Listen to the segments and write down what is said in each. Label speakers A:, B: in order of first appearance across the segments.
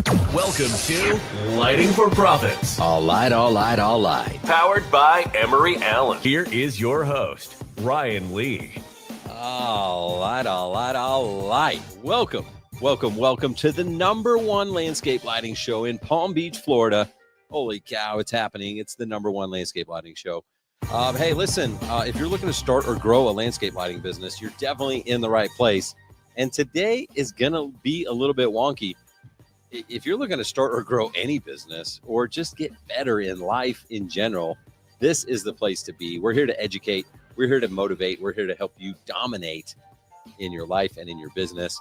A: Welcome to Lighting for Profits.
B: All right.
A: Powered by Emery Allen. Here is your host, Ryan Lee.
B: All right. Welcome to the number one landscape lighting show in Palm Beach, Florida. Holy cow, it's happening. It's the number one landscape lighting show. Hey, listen, if you're looking to start or grow a landscape lighting business, you're definitely in the right place. And today is going to be a little bit wonky. If you're looking to start or grow any business or just get better in life in general, this is the place to be. We're here to educate. We're here to motivate. We're here to help you dominate in your life and in your business.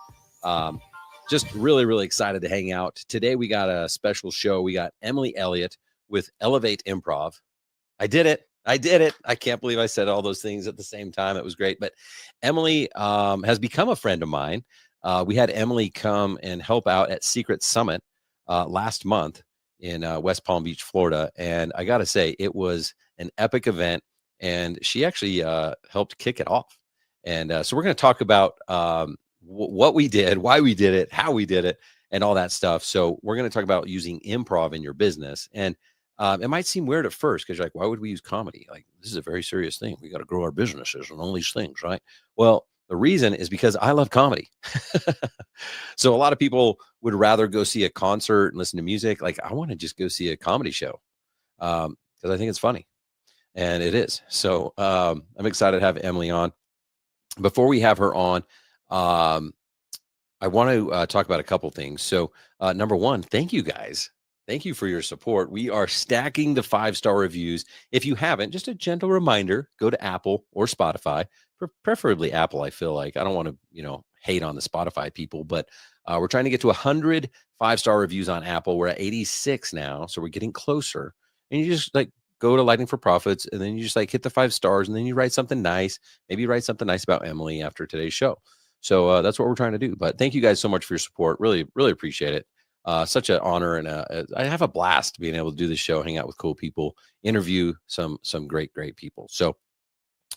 B: Just really, really excited to hang out. Today, we got a special show. We got Emily Elliott with Elevate Improv. I did it. I can't believe I said all those things at the same time. It was great. But Emily has become a friend of mine. We had Emily come and help out at Secret Summit last month in West Palm Beach, Florida. And I got to say, it was an epic event. And she actually helped kick it off. And so we're going to talk about what we did, why we did it, how we did it, and all that stuff. So we're going to talk about using improv in your business. And it might seem weird at first because you're like, why would we use comedy? Like, this is a very serious thing. We got to grow our businesses and all these things, right? Well, the reason is because I love comedy. So a lot of people would rather go see a concert and listen to music. Like, I want to just go see a comedy show because I think it's funny. And it is. So I'm excited to have Emily on. Before we have her on, I want to talk about a couple things. So number one, thank you guys. Thank you for your support. We are stacking the 5-star reviews. If you haven't, just a gentle reminder, go to Apple or Spotify, preferably Apple. I feel like I don't want to, hate on the Spotify people, but we're trying to get to 100 5-star reviews on Apple. We're at 86 now. So we're getting closer. And you just go to Lighting for Profits, and then you just hit the 5 stars, and then you write something nice. Maybe you write something nice about Emily after today's show. So that's what we're trying to do. But thank you guys so much for your support. Really, really appreciate it. Such an honor, and I have a blast being able to do this show, hang out with cool people, interview some great people. So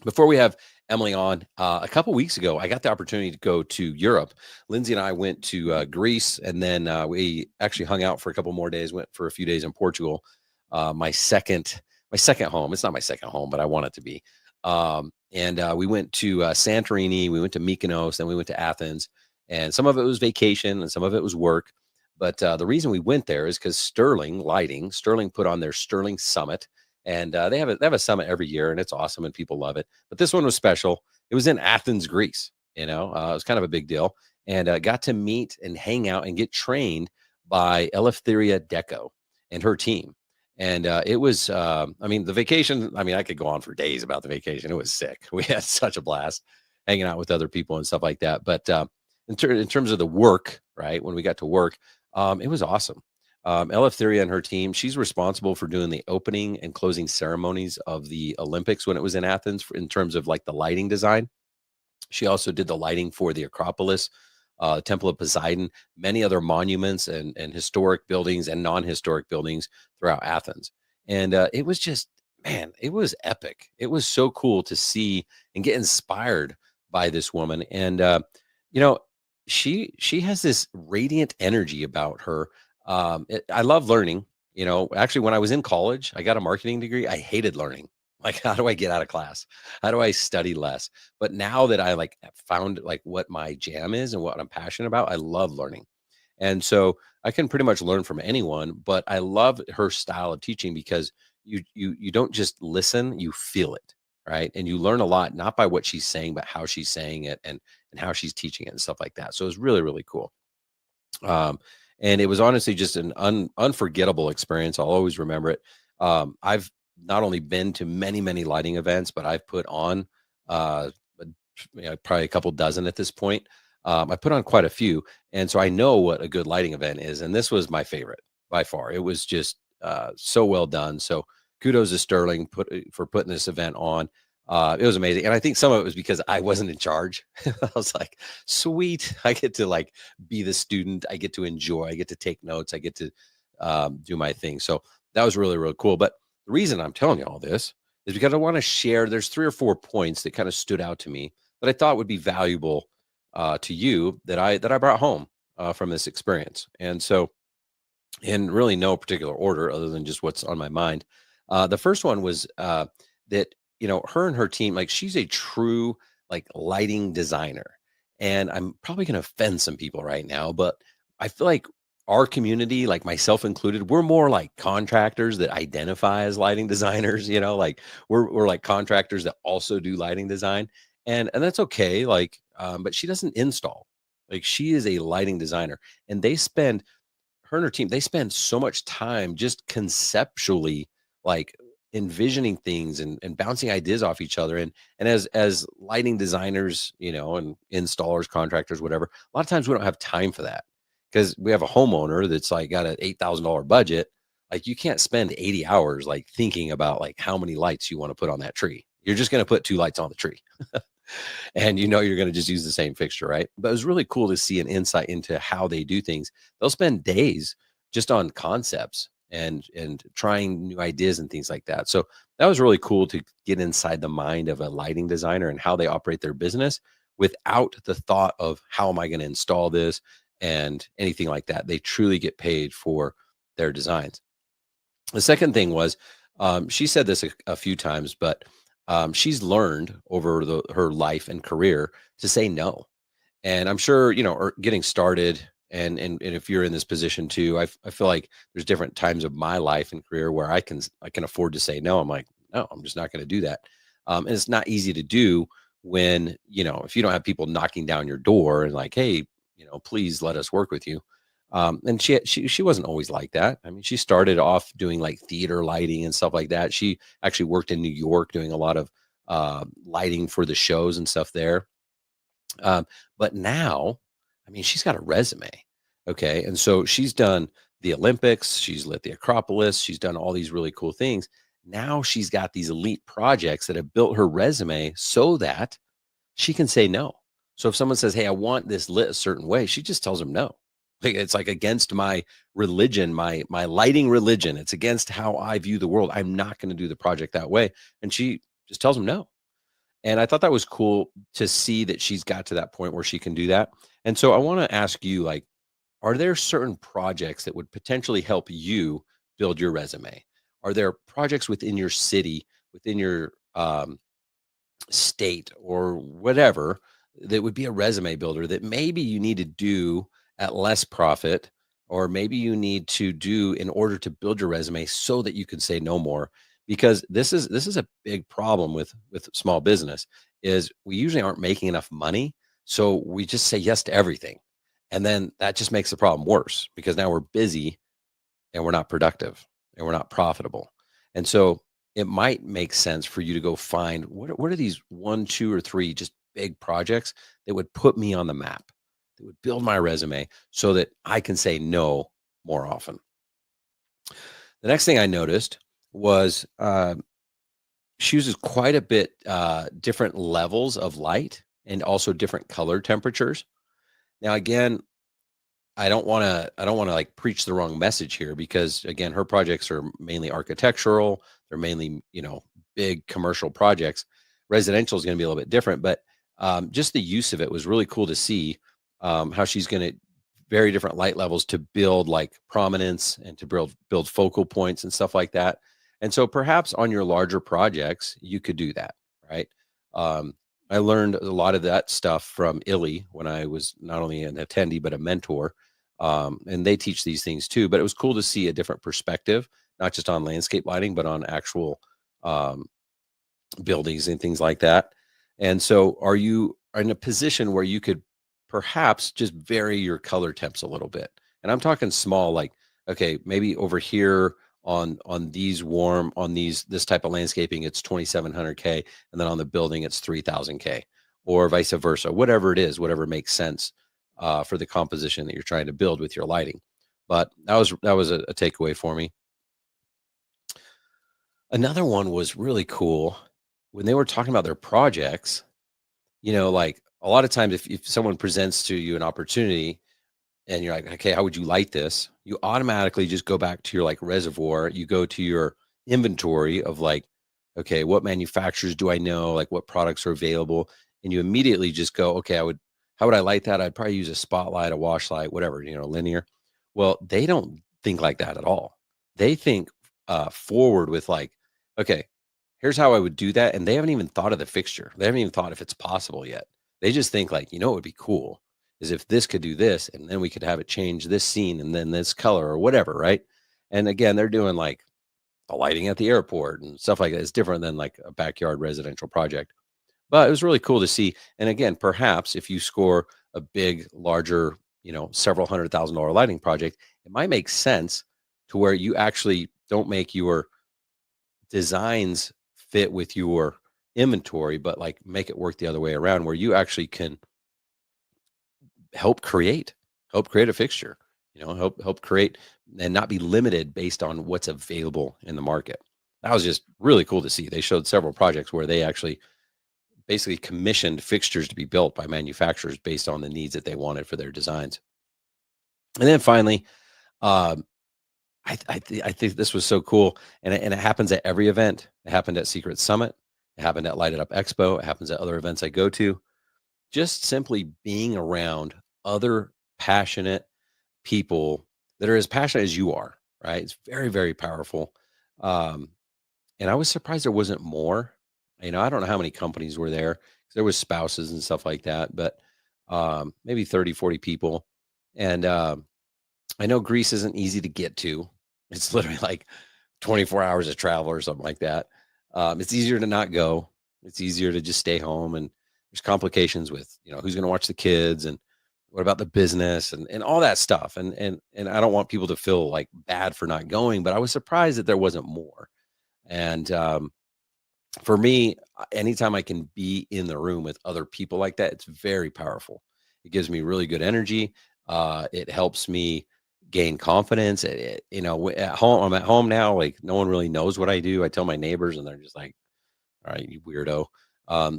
B: before we have Emily on, a couple weeks ago, I got the opportunity to go to Europe. Lindsay and I went to Greece, and then we actually hung out for a couple more days, went for a few days in Portugal. My second home. It's not my second home, but I want it to be. And we went to Santorini, we went to Mykonos, then we went to Athens, and some of it was vacation and some of it was work. But the reason we went there is because Sterling put on their Sterling Summit, and they have a summit every year, and it's awesome and people love it. But this one was special. It was in Athens, Greece. It was kind of a big deal, and got to meet and hang out and get trained by Eleftheria Deco and her team. And it was, the vacation, I could go on for days about the vacation. It was sick. We had such a blast hanging out with other people and stuff like that. But in terms of the work, right, when we got to work, it was awesome. Eleftheria and her team, she's responsible for doing the opening and closing ceremonies of the Olympics when it was in Athens in terms of the lighting design. She also did the lighting for the Acropolis, Temple of Poseidon, many other monuments and historic buildings and non-historic buildings throughout Athens. And it was just, man, it was epic. It was so cool to see and get inspired by this woman. And, she has this radiant energy about her. I love learning. Actually, when I was in college, I got a marketing degree. I hated learning. How do I get out of class? How do I study less? But now that I found what my jam is and what I'm passionate about, I love learning. And so I can pretty much learn from anyone, but I love her style of teaching because you don't just listen, you feel it, right? And you learn a lot, not by what she's saying, but how she's saying it and how she's teaching it and stuff like that. So it was really, really cool. And it was honestly just an unforgettable experience. I'll always remember it. I've not only been to many, many lighting events, but I've put on probably a couple dozen at this point. I put on quite a few. And so I know what a good lighting event is. And this was my favorite by far. It was just so well done. So kudos to Sterling for putting this event on. It was amazing. And I think some of it was because I wasn't in charge. I was like, sweet. I get to be the student. I get to enjoy. I get to take notes. I get to do my thing. So that was really, really cool. But the reason I'm telling you all this is because I want to share, there's 3 or 4 points that kind of stood out to me that I thought would be valuable to you that I brought home from this experience. And so in really no particular order other than just what's on my mind. The first one was that, her and her team, like she's a true like lighting designer. And I'm probably going to offend some people right now, but I feel like our community, like myself included, we're more like contractors that identify as lighting designers, like we're like contractors that also do lighting design. And that's okay. Like, but she doesn't install. Like she is a lighting designer and her and her team, they spend so much time just conceptually like envisioning things and bouncing ideas off each other. And as lighting designers, and installers, contractors, whatever, a lot of times we don't have time for that because we have a homeowner that's like got an $8,000 budget. Like you can't spend 80 hours like thinking about like how many lights you want to put on that tree. You're just going to put 2 lights on the tree. And you're going to just use the same fixture, right? But it was really cool to see an insight into how they do things. They'll spend days just on concepts and trying new ideas and things like that. So that was really cool to get inside the mind of a lighting designer and how they operate their business without the thought of how am I going to install this and anything like that. They truly get paid for their designs. The second thing was, she said this a few times, but she's learned over her life and career to say no. And I'm sure, getting started and if you're in this position too, I feel like there's different times of my life and career where I can afford to say no. I'm like, no, I'm just not going to do that. And it's not easy to do when, if you don't have people knocking down your door and like, hey, please let us work with you. And she wasn't always like that. I mean, she started off doing like theater lighting and stuff like that. She actually worked in New York doing a lot of lighting for the shows and stuff there. But now, I mean, she's got a resume. Okay. And so she's done the Olympics, she's lit the Acropolis, she's done all these really cool things. Now she's got these elite projects that have built her resume so that she can say no. So if someone says, hey, I want this lit a certain way, she just tells them no. Like, it's like against my religion, my lighting religion. It's against how I view the world. I'm not going to do the project that way. And she just tells them no. And I thought that was cool to see that she's got to that point where she can do that. And so I want to ask you, like, are there certain projects that would potentially help you build your resume? Are there projects within your city, within your state, or whatever that would be a resume builder that maybe you need to do at less profit, or maybe you need to do in order to build your resume so that you can say no more? Because this is a big problem with small business is we usually aren't making enough money, so we just say yes to everything, and then that just makes the problem worse because now we're busy and we're not productive and we're not profitable. And so it might make sense for you to go find what are these one, two, or three just big projects that would put me on the map, that would build my resume so that I can say no more often. The next thing I noticed was she uses quite a bit different levels of light and also different color temperatures. Now, again, I don't want to like preach the wrong message here because again, her projects are mainly architectural. They're mainly, big commercial projects. Residential is going to be a little bit different, but just the use of it was really cool to see how she's going to very different light levels to build like prominence and to build focal points and stuff like that. And so perhaps on your larger projects, you could do that, right? I learned a lot of that stuff from Illy when I was not only an attendee but a mentor. And they teach these things too. But it was cool to see a different perspective, not just on landscape lighting, but on actual um, buildings and things like that. And so, are you in a position where you could perhaps just vary your color temps a little bit? And I'm talking small, like okay, maybe over here on these warm on these this type of landscaping, it's 2,700K, and then on the building, it's 3,000K, or vice versa. Whatever it is, whatever makes sense for the composition that you're trying to build with your lighting. But that was a takeaway for me. Another one was really cool when they were talking about their projects. Like a lot of times, if someone presents to you an opportunity and you're like, okay, how would you light this? You automatically just go back to your like reservoir. You go to your inventory of like, okay, what manufacturers do I know? Like what products are available? And you immediately just go, okay, how would I light that? I'd probably use a spotlight, a wash light, whatever, linear. Well, they don't think like that at all. They think forward with like, okay, here's how I would do that. And they haven't even thought of the fixture. They haven't even thought if it's possible yet. They just think like, what would be cool is if this could do this, and then we could have it change this scene and then this color or whatever, right? And again, they're doing like the lighting at the airport and stuff like that. It's different than like a backyard residential project. But it was really cool to see. And again, perhaps if you score a big, larger, several $100,000 lighting project, it might make sense to where you actually don't make your designs fit with your inventory, but like make it work the other way around, where you actually can help create a fixture, help create and not be limited based on what's available in the market. That was just really cool to see. They showed several projects where they actually basically commissioned fixtures to be built by manufacturers based on the needs that they wanted for their designs. And then finally, I think this was so cool, and it happens at every event. It happened at Secret Summit. It happened at Light It Up Expo. It happens at other events I go to. Just simply being around other passionate people that are as passionate as you are, right? It's very, very powerful. And I was surprised there wasn't more. I don't know how many companies were there. There was spouses and stuff like that, but maybe 30, 40 people. And I know Greece isn't easy to get to. It's literally like 24 hours of travel or something like that. It's easier to not go. It's easier to just stay home. And there's complications with, who's going to watch the kids and what about the business and all that stuff. And I don't want people to feel like bad for not going, but I was surprised that there wasn't more. And for me, anytime I can be in the room with other people like that, it's very powerful. It gives me really good energy. It helps me gain confidence. At home, I'm at home now. Like no one really knows what I do. I tell my neighbors, and they're just like, "All right, you weirdo."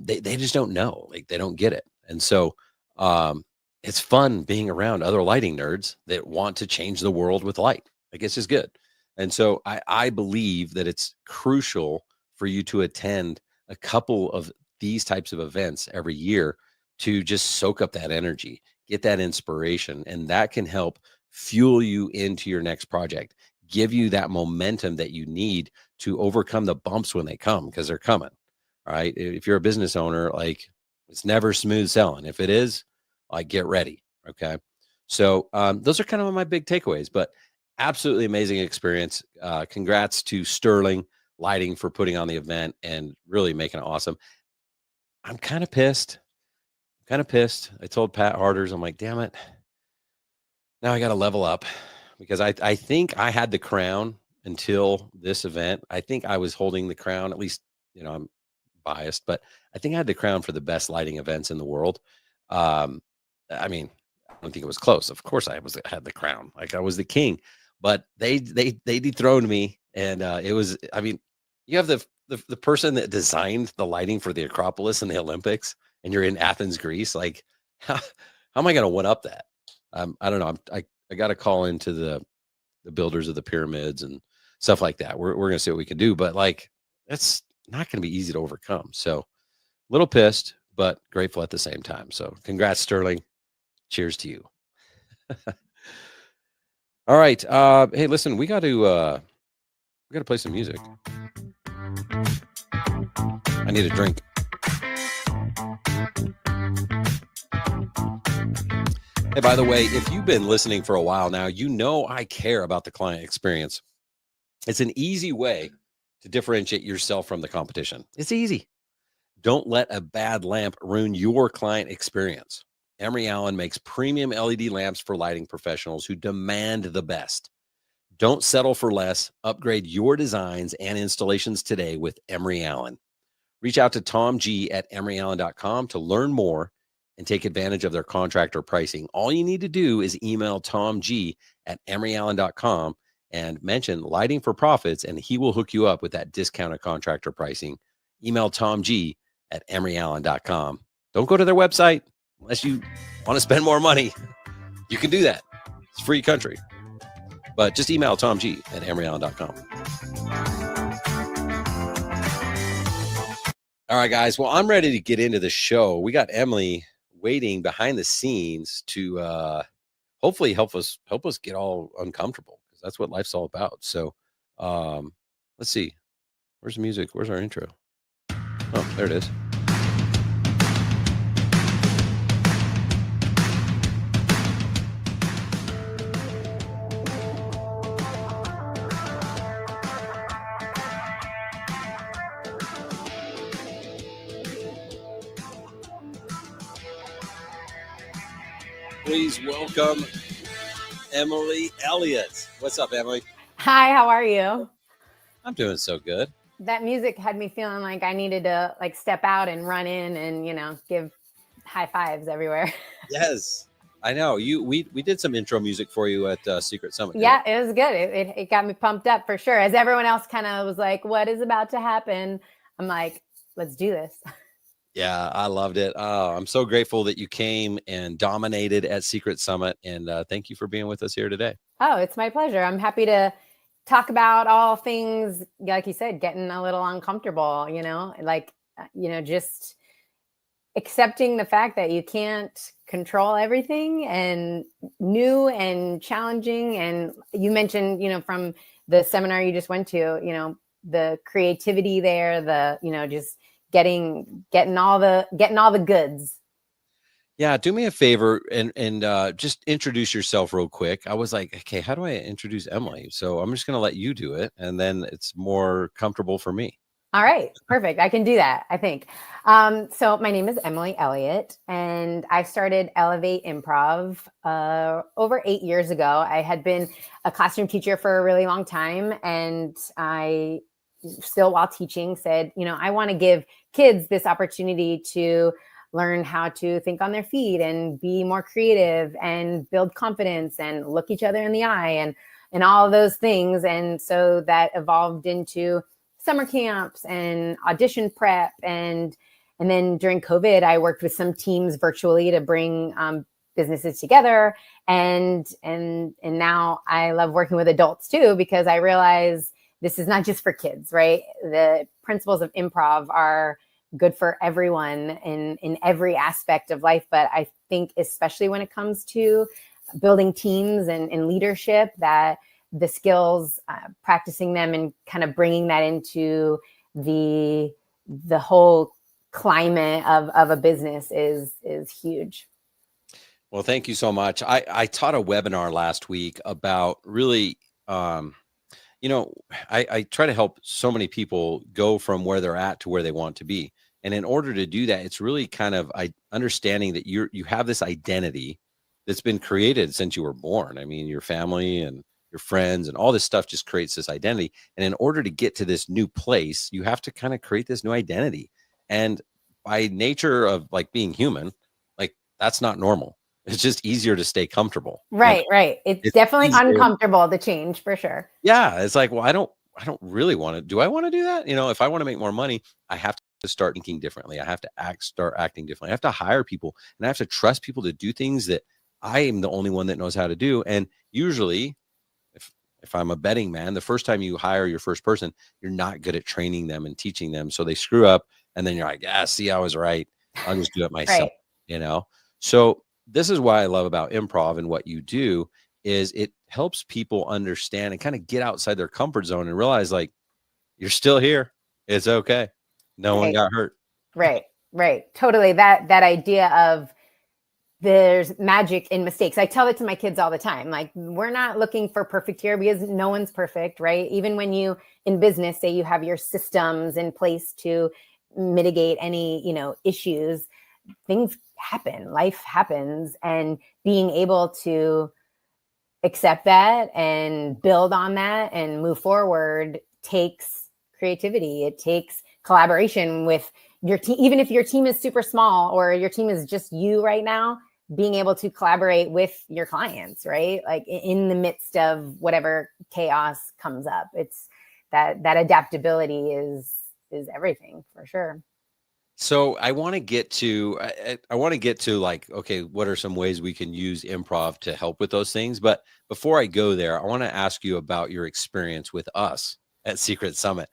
B: They just don't know. Like they don't get it. And so it's fun being around other lighting nerds that want to change the world with light. Like it's just good. And so I believe that it's crucial for you to attend a couple of these types of events every year to just soak up that energy, get that inspiration, and that can help fuel you into your next project, give you that momentum that you need to overcome the bumps when they come, because they're coming. Right? If you're a business owner, like it's never smooth selling. If it is, like get ready. Okay. So those are kind of my big takeaways, but absolutely amazing experience. Congrats to Sterling Lighting for putting on the event and really making it awesome. I'm kind of pissed. I told Pat Harders, I'm like, damn it. Now I got to level up, because I think I had the crown until this event. I think I was holding the crown, at least, I'm biased, but I think I had the crown for the best lighting events in the world. I mean, I don't think it was close. Of course, had the crown, like I was the king, but they dethroned me, and it was. I mean, you have the person that designed the lighting for the Acropolis and the Olympics, and you're in Athens, Greece. Like, how am I going to one up that? I don't know. I got to call into the builders of the pyramids and stuff like that. We're going to see what we can do, but like, it's not going to be easy to overcome. So, a little pissed, but grateful at the same time. So, congrats, Sterling. Cheers to you. All right. Hey, listen, we got to play some music. I need a drink. Hey, by the way, if you've been listening for a while now, I care about the client experience. It's an easy way to differentiate yourself from the competition. It's easy. Don't let a bad lamp ruin your client experience. Emery Allen makes premium LED lamps for lighting professionals who demand the best. Don't settle for less. Upgrade your designs and installations today with Emery Allen. Reach out to Tom G at emeryallen.com to learn more and take advantage of their contractor pricing. All you need to do is email Tom G at emeryallen.com and mention Lighting for Profits, and he will hook you up with that discounted contractor pricing. Email Tom G at emeryallen.com. Don't go to their website unless you want to spend more money. You can do that. It's free country. But just email Tom G at emeryallen.com. All right, guys. Well, I'm ready to get into the show. We got Emily waiting behind the scenes to hopefully help us get all uncomfortable, because that's what life's all about. So, let's see. Where's the music? Where's our intro? Oh, there it is. Please welcome Emily Elliott. What's up, Emily?
C: Hi, how are you?
B: I'm doing so good.
C: That music had me feeling like I needed to step out and run in and, give high fives everywhere.
B: Yes, I know. We did some intro music for you at Secret Summit.
C: Yeah, it was good. It got me pumped up for sure. As everyone else kind of was like, what is about to happen? I'm like, let's do this.
B: Yeah, I loved it. Oh, I'm so grateful that you came and dominated at Secret Summit. And thank you for being with us here today.
C: Oh, it's my pleasure. I'm happy to talk about all things, like you said, getting a little uncomfortable, just accepting the fact that you can't control everything, and new and challenging. And you mentioned, from the seminar you just went to, the creativity there, just getting all the goods.
B: Yeah, do me a favor and just introduce yourself real quick. I was like, okay, how do I introduce Emily? So I'm just going to let you do it, and then it's more comfortable for me.
C: All right, perfect. I can do that, I think. So my name is Emily Elliott, and I started Elevate Improv over 8 years ago. I had been a classroom teacher for a really long time, and I still, while teaching, said, I want to give kids this opportunity to learn how to think on their feet and be more creative and build confidence and look each other in the eye and all of those things. And so that evolved into summer camps and audition prep. And then during COVID, I worked with some teams virtually to bring businesses together. And now I love working with adults too, because I realize this is not just for kids, right? The principles of improv are good for everyone in every aspect of life. But I think especially when it comes to building teams and leadership, that the skills, practicing them and kind of bringing that into the whole climate of a business is huge.
B: Well, thank you so much. I taught a webinar last week about really, I try to help so many people go from where they're at to where they want to be. And in order to do that, it's really kind of understanding that you have this identity that's been created since you were born. I mean, your family and your friends and all this stuff just creates this identity. And in order to get to this new place, you have to kind of create this new identity. And by nature of being human, that's not normal. It's just easier to stay comfortable.
C: Right. It's definitely easier. Uncomfortable to change, for sure.
B: Yeah. It's like, well, I don't really want to. Do I want to do that? If I want to make more money, I have to start thinking differently. I have to start acting differently. I have to hire people, and I have to trust people to do things that I am the only one that knows how to do. And usually, if I'm a betting man, the first time you hire your first person, you're not good at training them and teaching them. So they screw up, and then you're like, see, I was right. I'll just do it myself. Right. So this is why I love about improv and what you do is it helps people understand and kind of get outside their comfort zone and realize you're still here. It's okay. No one got hurt.
C: Right. Totally. That idea of there's magic in mistakes. I tell it to my kids all the time. We're not looking for perfect here, because no one's perfect, right? Even when you, in business, say you have your systems in place to mitigate any, issues, things happen, life happens, and being able to accept that and build on that and move forward takes creativity. It takes collaboration with your team. Even if your team is super small or your team is just you right now, being able to collaborate with your clients, right? In the midst of whatever chaos comes up, it's that adaptability is everything, for sure.
B: So I want to get to, okay, what are some ways we can use improv to help with those things? But before I go there, I want to ask you about your experience with us at Secret Summit.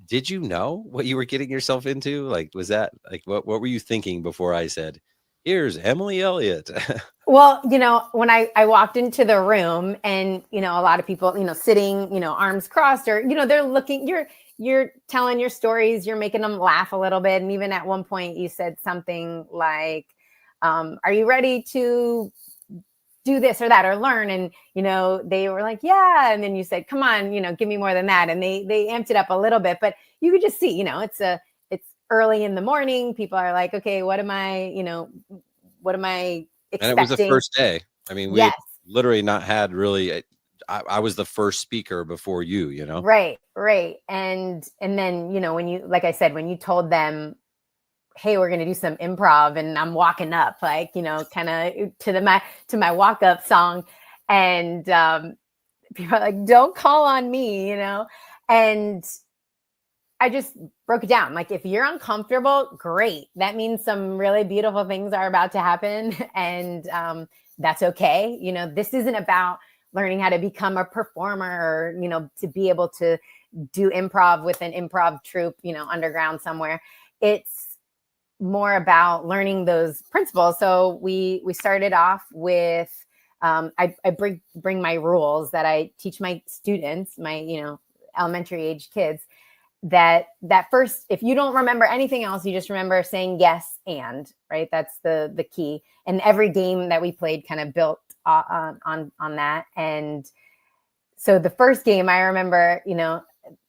B: Did you know what you were getting yourself into? Was that what were you thinking before I said, Here's Emily Elliott.
C: Well, when I walked into the room and, a lot of people, sitting, arms crossed or, they're looking, you're telling your stories, you're making them laugh a little bit. And even at one point you said something like, are you ready to do this or that or learn? And, they were like, yeah. And then you said, come on, give me more than that. And they amped it up a little bit, but you could just see, it's early in the morning. People are like, okay, what am I expecting?
B: And it was the first day. I mean, we
C: Yes.
B: had literally not had really, I was the first speaker before you,
C: Right. And then, when you, like I said, when you told them, hey, we're going to do some improv, and I'm walking up, like, kind of to my walk up song. And people are like, don't call on me, and I just broke it down. Like, if you're uncomfortable, great. That means some really beautiful things are about to happen. And that's okay. This isn't about learning how to become a performer or, to be able to do improv with an improv troupe, underground somewhere. It's more about learning those principles. So we started off with, I bring my rules that I teach my students, my, elementary age kids, that first, if you don't remember anything else, you just remember saying yes and, right? That's the key. And every game that we played kind of built on that. And so the first game, I remember,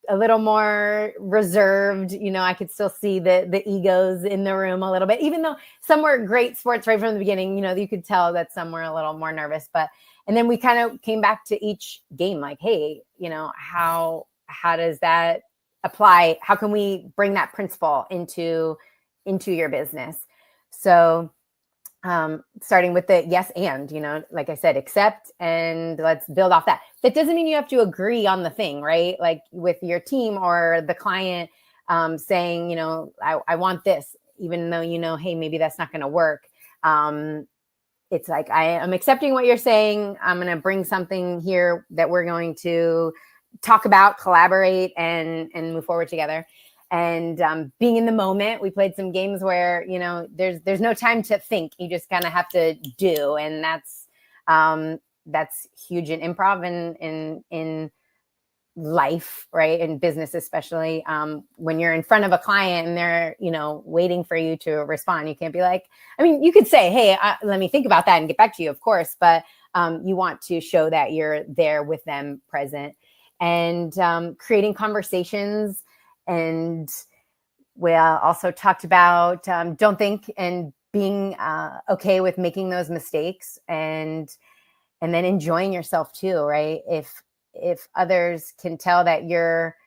C: a little more reserved, I could still see the egos in the room a little bit, even though some were great sports right from the beginning, you could tell that some were a little more nervous, and then we kind of came back to each game, like, hey, how does that apply? How can we bring that principle into your business? So starting with the yes and, like I said, accept and let's build off that. That doesn't mean you have to agree on the thing, right? Like with your team or the client saying, I want this, even though, hey, maybe that's not going to work. It's like, I am accepting what you're saying. I'm going to bring something here that we're going to talk about, collaborate, and move forward together. And being in the moment, we played some games where, there's no time to think. You just kind of have to do. And that's huge in improv and in life, right? In business, especially when you're in front of a client and they're, waiting for you to respond. You can't be like, I mean, you could say, hey, let me think about that and get back to you, of course. But you want to show that you're there with them, present, and creating conversations. And we also talked about don't think and being okay with making those mistakes, and then enjoying yourself too, right? If others can tell that you're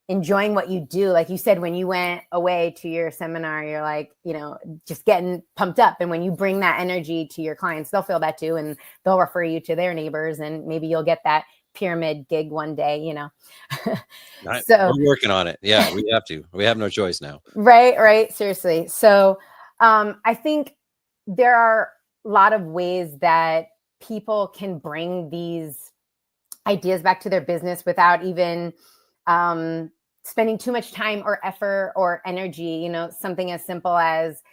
C: enjoying what you do, like you said, when you went away to your seminar, you're like, just getting pumped up. And when you bring that energy to your clients, they'll feel that too, and they'll refer you to their neighbors, and maybe you'll get that pyramid gig one day, So
B: we're working on it. Yeah, we have to. We have no choice now.
C: Right. Seriously. So I think there are a lot of ways that people can bring these ideas back to their business without even spending too much time or effort or energy. Something as simple as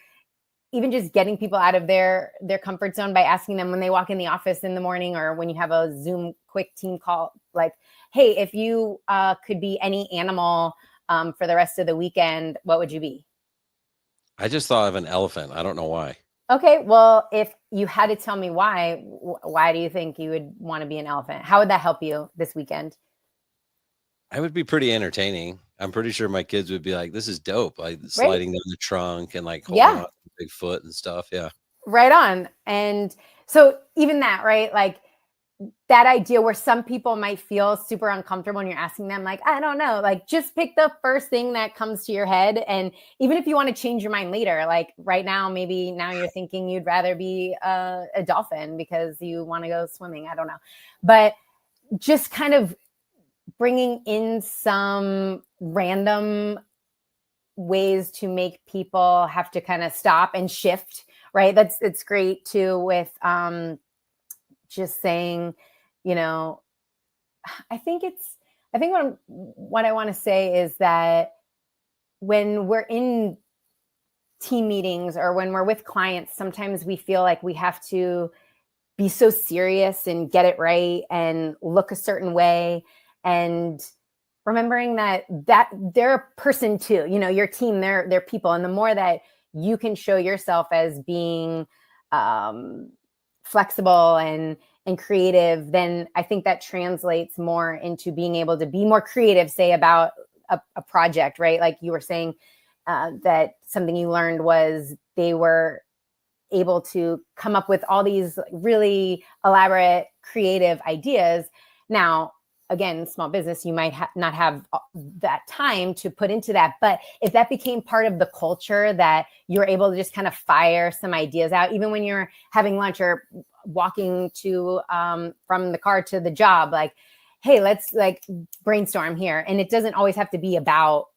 C: even just getting people out of their comfort zone by asking them when they walk in the office in the morning, or when you have a Zoom quick team call, like, hey, if you could be any animal for the rest of the weekend, what would you be?
B: I just thought of an elephant. I don't know why.
C: Okay, well, if you had to tell me why do you think you would want to be an elephant? How would that help you this weekend?
B: I would be pretty entertaining. I'm pretty sure my kids would be like, this is dope. Like sliding down the trunk and like holding on to the big foot and stuff. Yeah.
C: Right on. And so even that, right? Like that idea where some people might feel super uncomfortable when you're asking them, like, I don't know, like just pick the first thing that comes to your head. And even if you want to change your mind later, like right now, maybe now you're thinking you'd rather be a dolphin because you want to go swimming. I don't know. But just kind of bringing in some random ways to make people have to kind of stop and shift, right? It's great too with just saying, I think what I want to say is that when we're in team meetings or when we're with clients, sometimes we feel like we have to be so serious and get it right and look a certain way. And remembering that they're a person too, your team, they're people. And the more that you can show yourself as being flexible and creative, then I think that translates more into being able to be more creative, say about a project, right? Like you were saying, that something you learned was they were able to come up with all these really elaborate, creative ideas. Now, again, small business, you might not have that time to put into that. But if that became part of the culture, that you're able to just kind of fire some ideas out, even when you're having lunch or walking to from the car to the job, like, hey, let's like brainstorm here. And it doesn't always have to be about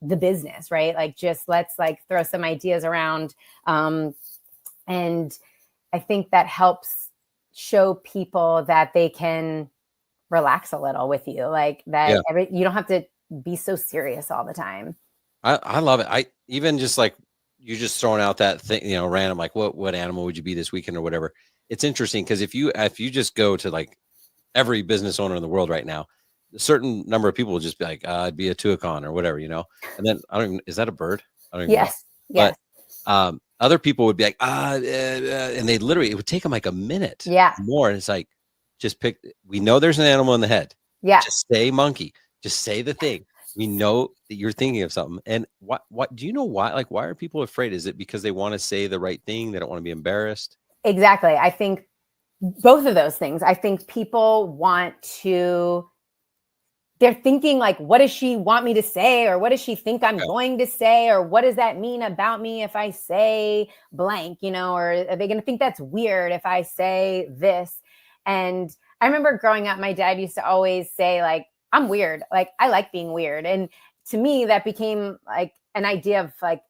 C: the business, right? Like, just let's like throw some ideas around. And I think that helps show people that they can relax a little with you, like that.
B: Yeah.
C: You don't have to be so serious all the time.
B: I love it. I even just like you just throwing out that thing, random, like what animal would you be this weekend or whatever. It's interesting because if you just go to like every business owner in the world right now, a certain number of people will just be like, I'd be a tuacon or whatever, And then I don't even, is that a bird? I don't even know.
C: Yes.
B: But other people would be like, and they literally, it would take them like a minute more. And it's like, just pick, we know there's an animal in the head.
C: Yeah.
B: Just say monkey, just say the thing. We know that you're thinking of something. And what do you know why? Like, why are people afraid? Is it because they want to say the right thing? They don't want to be embarrassed?
C: Exactly. I think both of those things. I think people they're thinking like, what does she want me to say? Or what does she think I'm going to say? Or what does that mean about me if I say blank, or are they going to think that's weird if I say this? And I remember growing up, my dad used to always say like, I'm weird. Like, I like being weird. And to me, that became like an idea of like,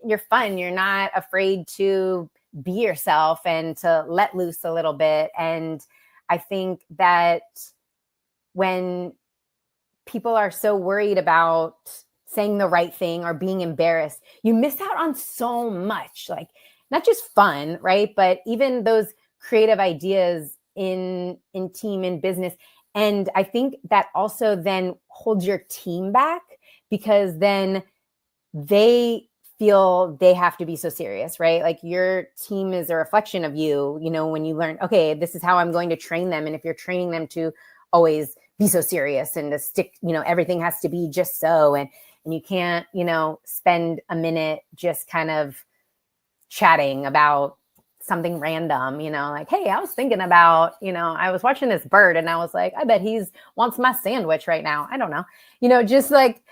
C: you're fun. You're not afraid to be yourself and to let loose a little bit. And I think that when people are so worried about saying the right thing or being embarrassed, you miss out on so much, like not just fun, right? But even those creative ideas in team and business. And I think that also then holds your team back because then they feel they have to be so serious, right? Like your team is a reflection of you, when you learn, okay, this is how I'm going to train them. And if you're training them to always be so serious and to stick, everything has to be just so, and you can't, spend a minute just kind of chatting about something random, like, hey, I was thinking about, I was watching this bird and I was like, I bet wants my sandwich right now. I don't know, just like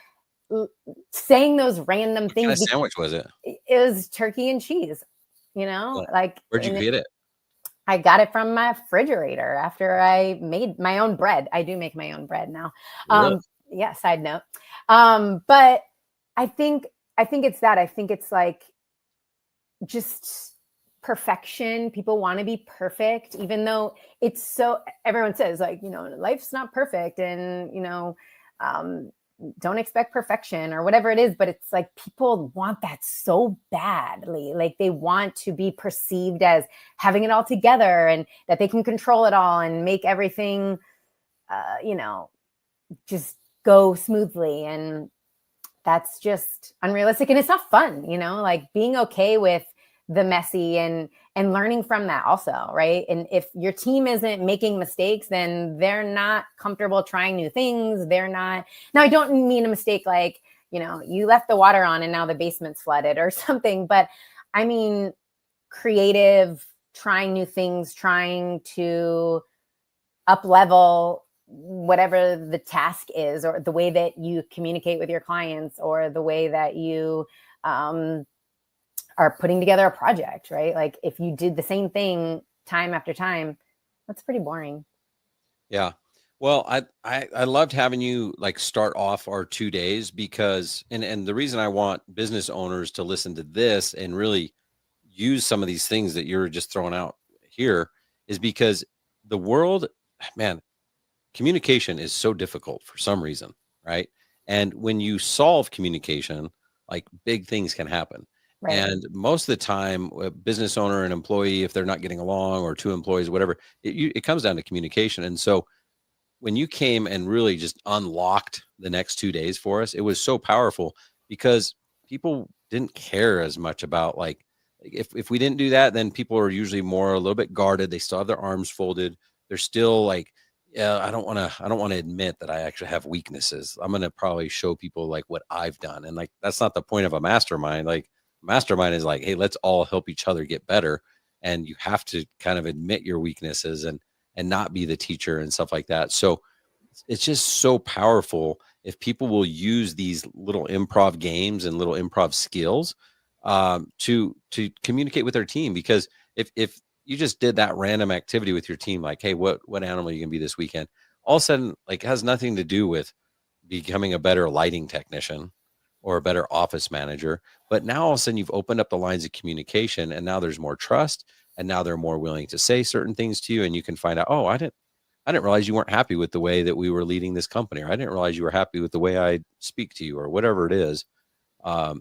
C: saying those random things.
B: What kind of sandwich was it?
C: It was turkey and cheese, like.
B: Where'd you get it?
C: I got it from my refrigerator after I made my own bread. I do make my own bread now.
B: Really?
C: Yeah, side note. But I think it's that. I think it's like just perfection. People want to be perfect, even though it's so, everyone says like, life's not perfect and, don't expect perfection or whatever it is. But it's like people want that so badly. Like they want to be perceived as having it all together and that they can control it all and make everything, just go smoothly. And that's just unrealistic. And it's not fun, like being okay with the messy and learning from that also, right? And if your team isn't making mistakes, then they're not comfortable trying new things. Now I don't mean a mistake like, you left the water on and now the basement's flooded or something, but I mean creative, trying new things, trying to up level whatever the task is, or the way that you communicate with your clients, or the way that you are putting together a project, right? Like if you did the same thing time after time, that's pretty boring.
B: Yeah. Well, I loved having you like start off our 2 days because, and the reason I want business owners to listen to this and really use some of these things that you're just throwing out here is because the world, man, communication is so difficult for some reason, right? And when you solve communication, like big things can happen.
C: Right.
B: And most of the time, a business owner and employee, if they're not getting along, or two employees, whatever, it comes down to communication. And so when you came and really just unlocked the next 2 days for us, it was so powerful because people didn't care as much about, like, if we didn't do that, then people are usually more a little bit guarded. They still have their arms folded. They're still like, yeah, I don't want to admit that I actually have weaknesses. I'm going to probably show people like what I've done. And like, that's not the point of a mastermind. Like, mastermind is like, hey, let's all help each other get better. And you have to kind of admit your weaknesses and not be the teacher and stuff like that. So it's just so powerful if people will use these little improv games and little improv skills to communicate with their team. Because if you just did that random activity with your team, like, hey, what animal are you gonna be this weekend? All of a sudden, like, it has nothing to do with becoming a better lighting technician or a better office manager. But now all of a sudden you've opened up the lines of communication, and now there's more trust, and now they're more willing to say certain things to you, and you can find out, oh, I didn't realize you weren't happy with the way that we were leading this company, or I didn't realize you were happy with the way I speak to you, or whatever it is.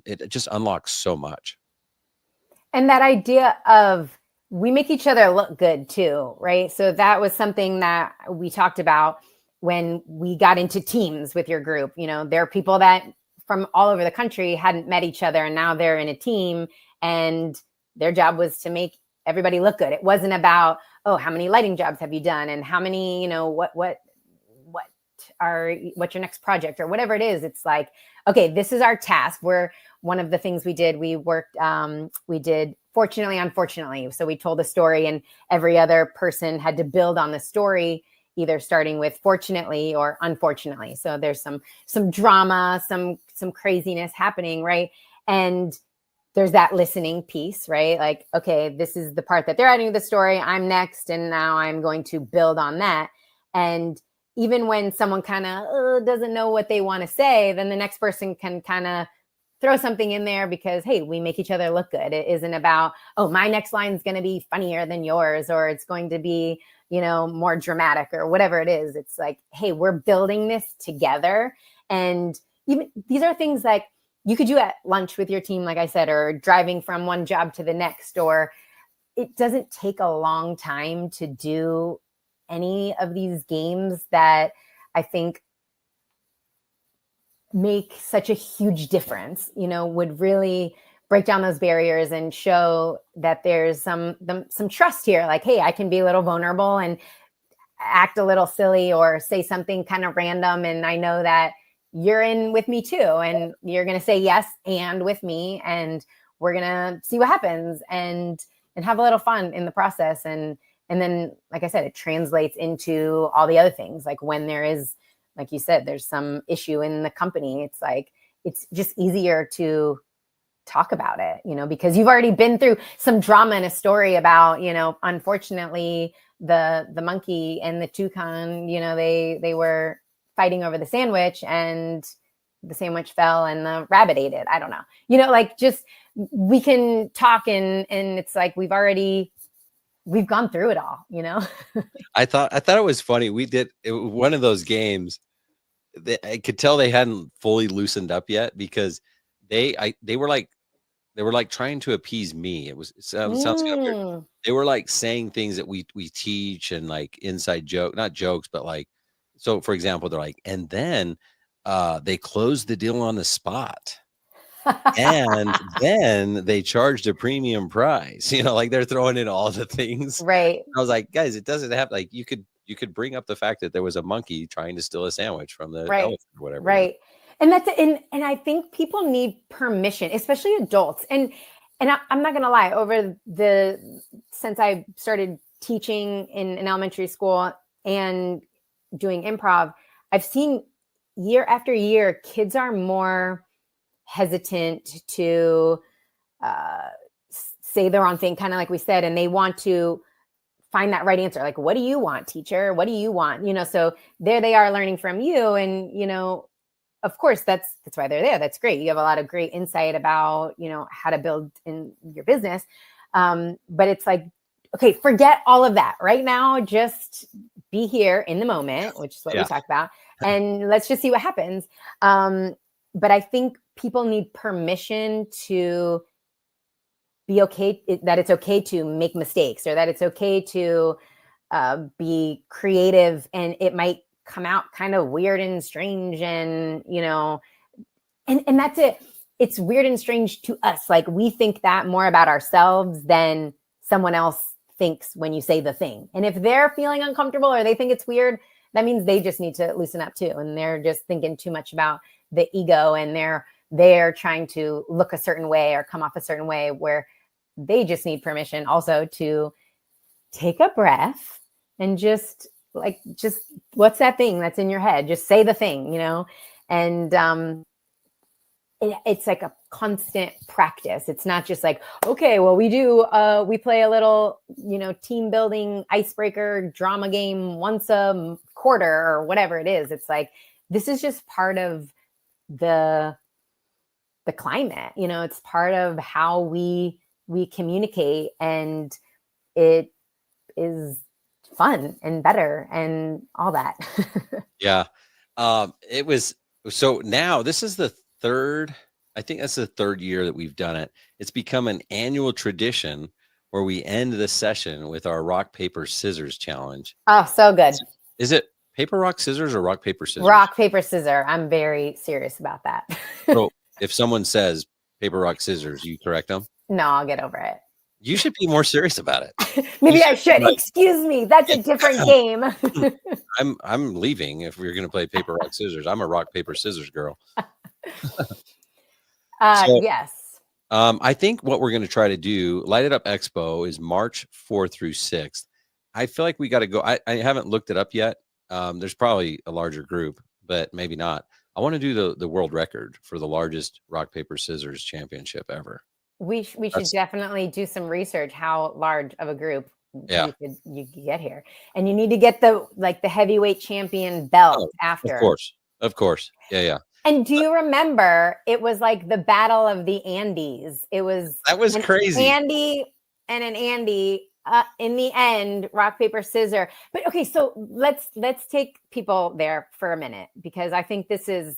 B: It just unlocks so much.
C: And that idea of we make each other look good too, right? So that was something that we talked about when we got into teams with your group. There are people that from all over the country hadn't met each other, and now they're in a team, and their job was to make everybody look good. It wasn't about, oh, how many lighting jobs have you done, and how many, what's your next project, or whatever it is. It's like, okay, this is our task. One of the things we did, we did fortunately, unfortunately. So we told a story, and every other person had to build on the story, either starting with fortunately or unfortunately. So there's some drama, some craziness happening, right? And there's that listening piece, right? Like, okay, this is the part that they're adding to the story. I'm next, and now I'm going to build on that. And even when someone kind of doesn't know what they want to say, then the next person can kind of throw something in there, because, hey, we make each other look good. It isn't about, oh, my next line is going to be funnier than yours, or it's going to be, more dramatic, or whatever it is. It's like, hey, we're building this together. And even these are things like you could do at lunch with your team, like I said, or driving from one job to the next, or it doesn't take a long time to do any of these games that I think make such a huge difference, would really break down those barriers and show that there's some trust here. Like, hey, I can be a little vulnerable and act a little silly, or say something kind of random, and I know that you're in with me too, and you're going to say yes and with me, and we're going to see what happens, and have a little fun in the process. And then, like I said, it translates into all the other things. Like when there is, like you said, there's some issue in the company, it's like, it's just easier to talk about it, because you've already been through some drama in a story about, unfortunately, the monkey and the toucan, they were fighting over the sandwich, and the sandwich fell and the rabbit ate it. I don't know, like, just, we can talk, and it's like, we've gone through it all,
B: I thought it was funny. We did one of those games. I could tell they hadn't fully loosened up yet, because they were like trying to appease me. It sounds kind of weird. They were like saying things that we teach, and like inside joke, not jokes, but like, so for example, they're like, and then they closed the deal on the spot. And then they charged a premium price, like they're throwing in all the things.
C: Right.
B: I was like, guys, it doesn't have, like, you could bring up the fact that there was a monkey trying to steal a sandwich from the elephant or whatever.
C: Right. And and I think people need permission, especially adults. And I'm not going to lie, since I started teaching in elementary school and doing improv, I've seen year after year, kids are more hesitant to say the wrong thing, kind of like we said, and they want to find that right answer. Like, what do you want, teacher? What do you want? So there they are learning from you. And, of course, that's why they're there. That's great. You have a lot of great insight about, how to build in your business. But it's like, okay, forget all of that right now. Just be here in the moment, which is what we talked about. And let's just see what happens. But I think people need permission to be okay, that it's okay to make mistakes, or that it's okay to be creative, and it might come out kind of weird and strange, and and that's it. It's weird and strange to us. Like, we think that more about ourselves than someone else thinks when you say the thing. And if they're feeling uncomfortable or they think it's weird, that means they just need to loosen up too. And they're just thinking too much about the ego, and they're trying to look a certain way or come off a certain way, where they just need permission also to take a breath and just what's that thing that's in your head? Just say the thing, and it's like a constant practice. It's not just like, okay, well, we play a little, team building icebreaker drama game once a quarter or whatever it is. It's like, this is just part of the climate, it's part of how we communicate, and it is fun and better and all that.
B: Yeah. It was, so now this is I think that's the third year that we've done it. It's become an annual tradition where we end the session with our rock, paper, scissors challenge.
C: Oh, so good.
B: Is it paper, rock, scissors, or rock, paper, scissors?
C: Rock, paper, scissors. I'm very serious about that.
B: So if someone says paper, rock, scissors, you correct them?
C: No, I'll get over it.
B: You should be more serious about it.
C: Maybe I should. Excuse me. That's a different game.
B: I'm leaving if we're going to play paper, rock, scissors. I'm a rock, paper, scissors girl.
C: Yes.
B: I think what we're going to try to do, Light It Up Expo, is March 4th through 6th. I feel like we got to go. I haven't looked it up yet. There's probably a larger group, but maybe not. I want to do the world record for the largest rock, paper, scissors championship ever.
C: We should definitely do some research how large of a group you could get here. And you need to get the heavyweight champion belt after.
B: Of course. Yeah.
C: And do you remember, it was like the Battle of the Andes? That was
B: crazy.
C: Andy and an Andy in the end, rock, paper, scissors. But okay, so let's take people there for a minute, because I think this is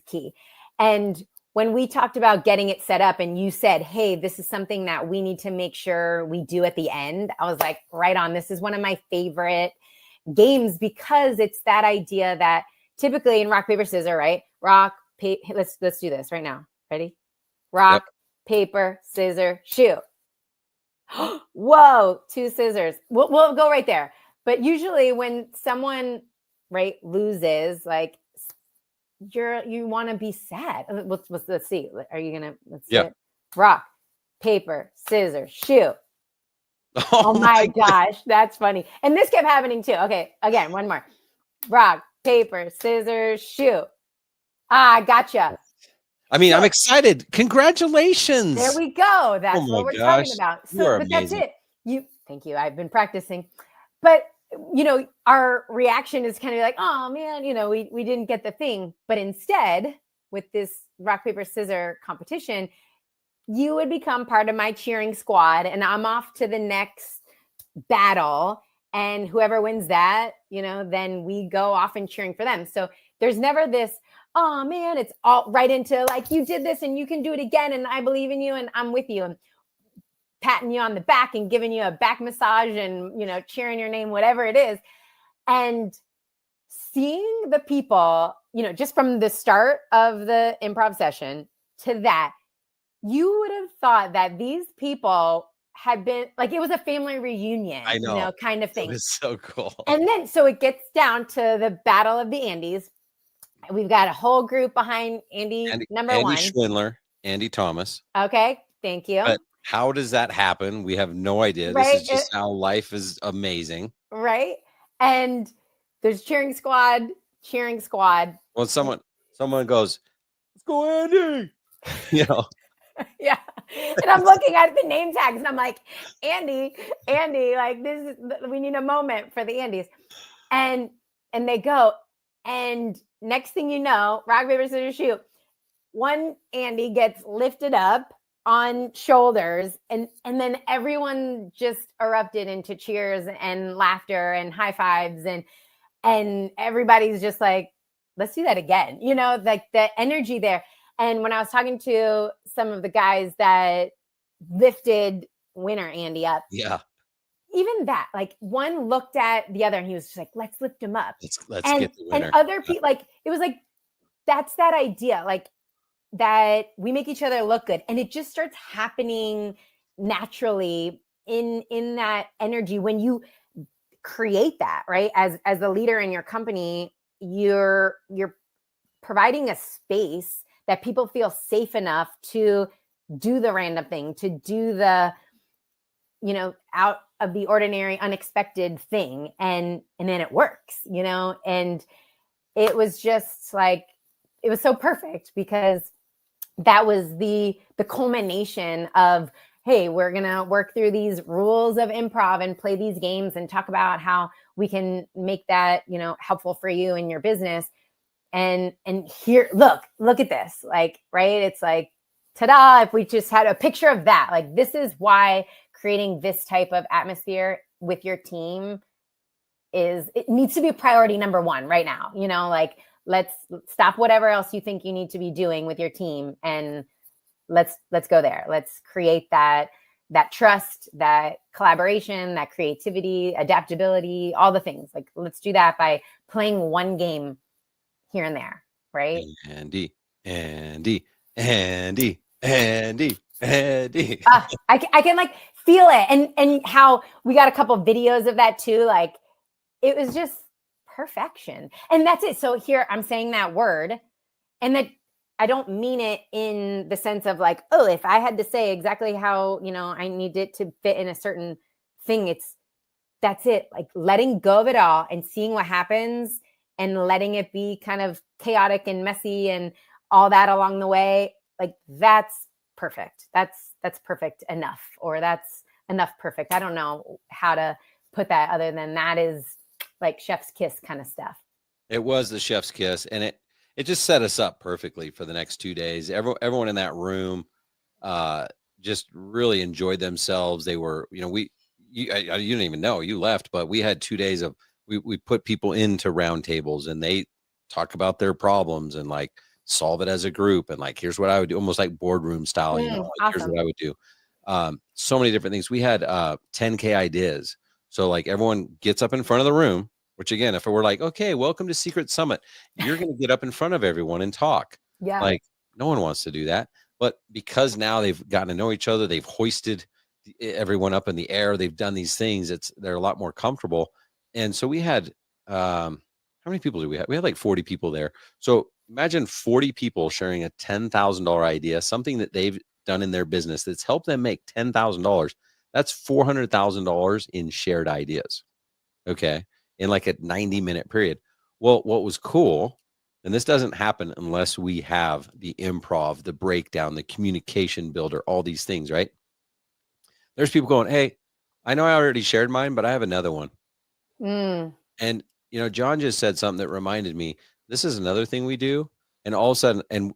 C: key. And when we talked about getting it set up and you said, hey, this is something that we need to make sure we do at the end, I was like, right on. This is one of my favorite games, because it's that idea that typically in rock, paper, scissors, right? Rock, paper, let's do this right now. Ready? Rock, paper, scissors, shoot. Whoa, 2 scissors. We'll go right there. But usually when someone, right, loses, like, you want to be sad. Let's see. Are you gonna? Let's see it. Rock, paper, scissors, shoot. Oh my gosh, that's funny. And this kept happening too. Okay, again, one more. Rock, paper, scissors, shoot. Gotcha.
B: I mean, I'm excited. Congratulations.
C: There we go. That's what we're talking about.
B: So, but amazing.
C: That's it. Thank you. I've been practicing. But our reaction is kind of like, oh man, we didn't get the thing. But instead, with this rock, paper, scissors competition, you would become part of my cheering squad, and I'm off to the next battle. And whoever wins that, then we go off and cheering for them. So there's never this, oh man, it's all right into like, you did this and you can do it again. And I believe in you and I'm with you. And patting you on the back and giving you a back massage and, cheering your name, whatever it is. And seeing the people, just from the start of the improv session to that, you would have thought that these people had been like, it was a family reunion,
B: I know,
C: kind of thing.
B: It was so cool.
C: And then, so it gets down to the Battle of the Andes. We've got a whole group behind Andy one.
B: Andy Schwindler, Andy Thomas.
C: Okay. Thank you.
B: But how does that happen? We have no idea. Right? This is just how life is amazing.
C: Right. And there's cheering squad.
B: Well, someone goes, let's go, Andy.
C: Yeah. And I'm looking at the name tags and I'm like, Andy, like we need a moment for the Andys. And they go, and next thing you know, rock, paper, scissors, shoot. One Andy gets lifted up on shoulders, and then everyone just erupted into cheers and laughter and high fives, and everybody's just like, let's do that again. Like the energy there. And when I was talking to some of the guys that lifted winner Andy up.
B: Yeah.
C: Even that, like one looked at the other and he was just like, let's lift him up.
B: Let's get the winner.
C: And other people, like, it was like, that's that idea, like that we make each other look good. And it just starts happening naturally in that energy when you create that, right? As the leader in your company, you're providing a space that people feel safe enough to do the random thing, to do the, out of the ordinary, unexpected thing. And then it works, and it was just like, it was so perfect because that was the culmination of, hey, we're going to work through these rules of improv and play these games and talk about how we can make that, helpful for you in your business. And here, look at this, like, right. It's like, ta-da, if we just had a picture of that, like, this is why creating this type of atmosphere with your team it needs to be priority number one right now. Like, let's stop whatever else you think you need to be doing with your team and let's go there. Let's create that trust, that collaboration, that creativity, adaptability, all the things. Like, let's do that by playing one game here and there, right?
B: Andy. I
C: can like feel it, and how we got a couple videos of that too. Like, it was just perfection, and that's it. So here I'm saying that word, and that I don't mean it in the sense of like, oh, if I had to say exactly how I need it to fit in a certain thing, that's it. Like, letting go of it all and seeing what happens, and letting it be kind of chaotic and messy and all that along the way. Like, that's perfect. That's perfect enough, or that's enough perfect. I don't know how to put that other than that is like chef's kiss kind of stuff.
B: It was the chef's kiss, and it just set us up perfectly for the next 2 days. Everyone in that room just really enjoyed themselves. They were, you didn't even know you left, but we had 2 days of, we put people into round tables and they talk about their problems and like solve it as a group. And like, here's what I would do, almost like boardroom style, like,
C: awesome.
B: Here's what I would do. So many different things. We had 10K ideas. So like everyone gets up in front of the room, which again, if we're like, okay, welcome to Secret Summit, you're going to get up in front of everyone and talk.
C: Yeah.
B: Like, no one wants to do that. But because now they've gotten to know each other, they've hoisted everyone up in the air, they've done these things, they're a lot more comfortable. And so we had, how many people did we have? We had like 40 people there. So imagine 40 people sharing a $10,000 idea, something that they've done in their business that's helped them make $10,000. That's $400,000 in shared ideas. Okay. In like a 90-minute period. Well, what was cool, and this doesn't happen unless we have the improv, the breakdown, the communication builder, all these things, right? There's people going, hey, I know I already shared mine, but I have another one. And, John just said something that reminded me, this is another thing we do. And all of a sudden, and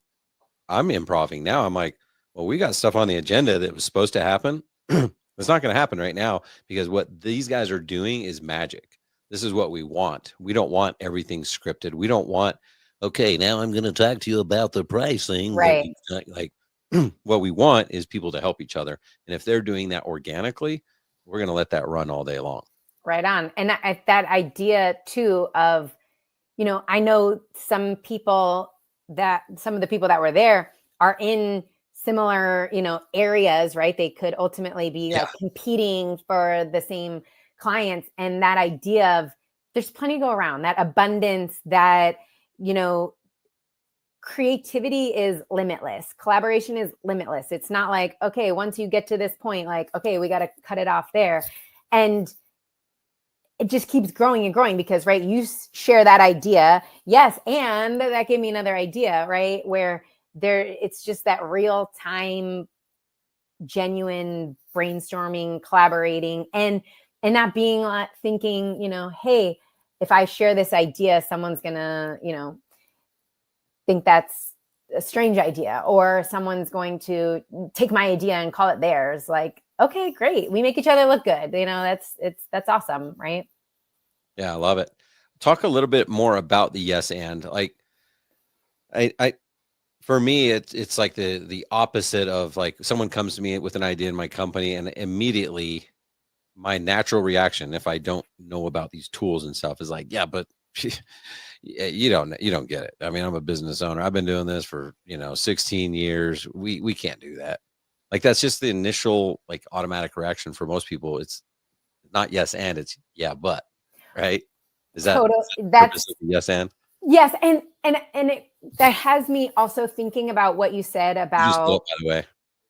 B: I'm improving now. I'm like, well, we got stuff on the agenda that was supposed to happen. It's not going to happen right now because what these guys are doing is magic. This is what we want. We don't want everything scripted. We don't want, okay, now I'm going to talk to you about the pricing.
C: Right.
B: Like what we want is people to help each other. And if they're doing that organically, we're going to let that run all day long.
C: Right on. And that idea too of, I know some of the people that were there are in similar, areas, right? They could ultimately be like competing for the same clients. And that idea of there's plenty to go around, that abundance, that, creativity is limitless. Collaboration is limitless. It's not like, okay, once you get to this point, like, okay, we got to cut it off there. And it just keeps growing and growing because, right, you share that idea. Yes. And that gave me another idea, right? Where it's just that real time, genuine brainstorming, collaborating, and not being thinking, hey, if I share this idea, someone's going to, think that's a strange idea, or someone's going to take my idea and call it theirs. Like, okay, great. We make each other look good. That's awesome. Right.
B: Yeah. I love it. Talk a little bit more about the yes. And like, For me, it's like the opposite of like someone comes to me with an idea in my company, and immediately my natural reaction, if I don't know about these tools and stuff, is like, yeah, but you don't get it. I mean, I'm a business owner. I've been doing this for 16 years. We can't do that. Like that's just the initial like automatic reaction for most people. It's not yes and it's yeah but, right? Is that
C: Total.
B: the purpose
C: That's
B: of the yes and?
C: yes, that has me also thinking about what you said
B: You just did it,
C: about
B: by the way.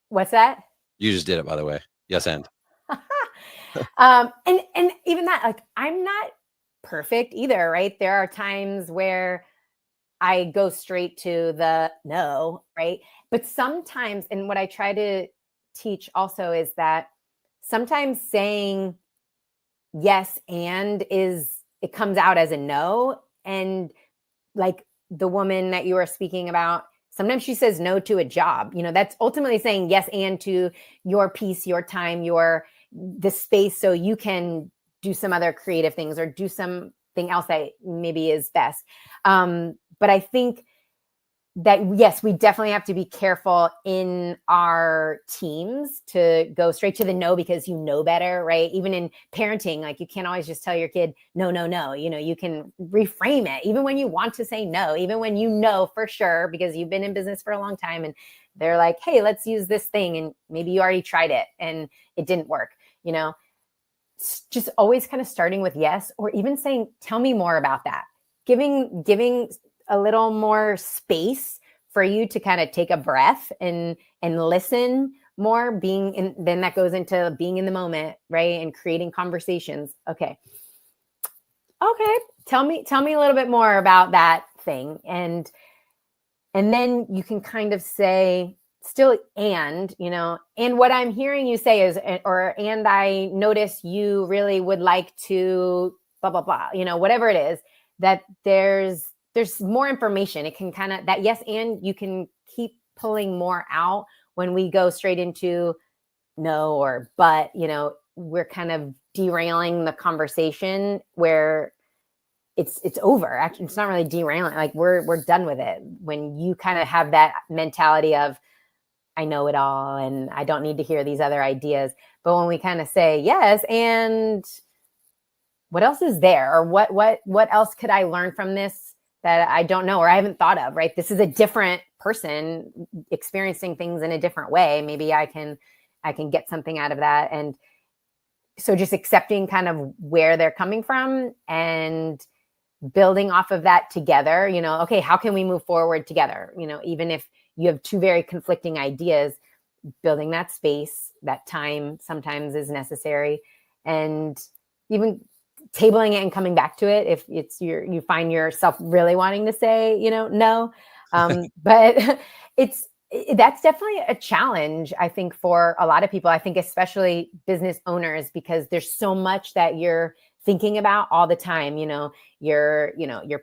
C: what's that?
B: You just did it, by the way. Yes and.
C: And even that, like, I'm not perfect either, right? There are times where I go straight to the no, right? But sometimes, and what I try to teach also is that sometimes saying yes and it comes out as a no. And like the woman that you were speaking about, sometimes she says no to a job. That's ultimately saying yes and to your piece, your time, the space, so you can do some other creative things or do something else that maybe is best. But I think that, yes, we definitely have to be careful in our teams to go straight to the no because you know better, right? Even in parenting, like you can't always just tell your kid, no, no, no. You can reframe it, even when you want to say no, even when you know for sure, because you've been in business for a long time and they're like, hey, let's use this thing. And maybe you already tried it and it didn't work, just always kind of starting with yes, or even saying, tell me more about that. Giving a little more space for you to kind of take a breath and listen more, then that goes into being in the moment, right? And creating conversations. Okay. Tell me a little bit more about that thing. And then you can kind of say still, and what I'm hearing you say is, and I notice you really would like to blah, blah, blah, whatever it is, that there's more information. It can kind of, that yes, and you can keep pulling more out when we go straight into no or but, we're kind of derailing the conversation where it's over. Actually, it's not really derailing. Like we're done with it. When you kind of have that mentality of, I know it all and I don't need to hear these other ideas. But when we kind of say yes, and what else is there? Or what else could I learn from this that I don't know or I haven't thought of, right? This is a different person experiencing things in a different way. Maybe I can get something out of that. And so just accepting kind of where they're coming from and building off of that together, okay, how can we move forward together? Even if you have two very conflicting ideas, building that space, that time sometimes is necessary, and even tabling it and coming back to it if it's you find yourself really wanting to say, no. But that's definitely a challenge, I think, for a lot of people. I think especially business owners, because there's so much that you're thinking about all the time, your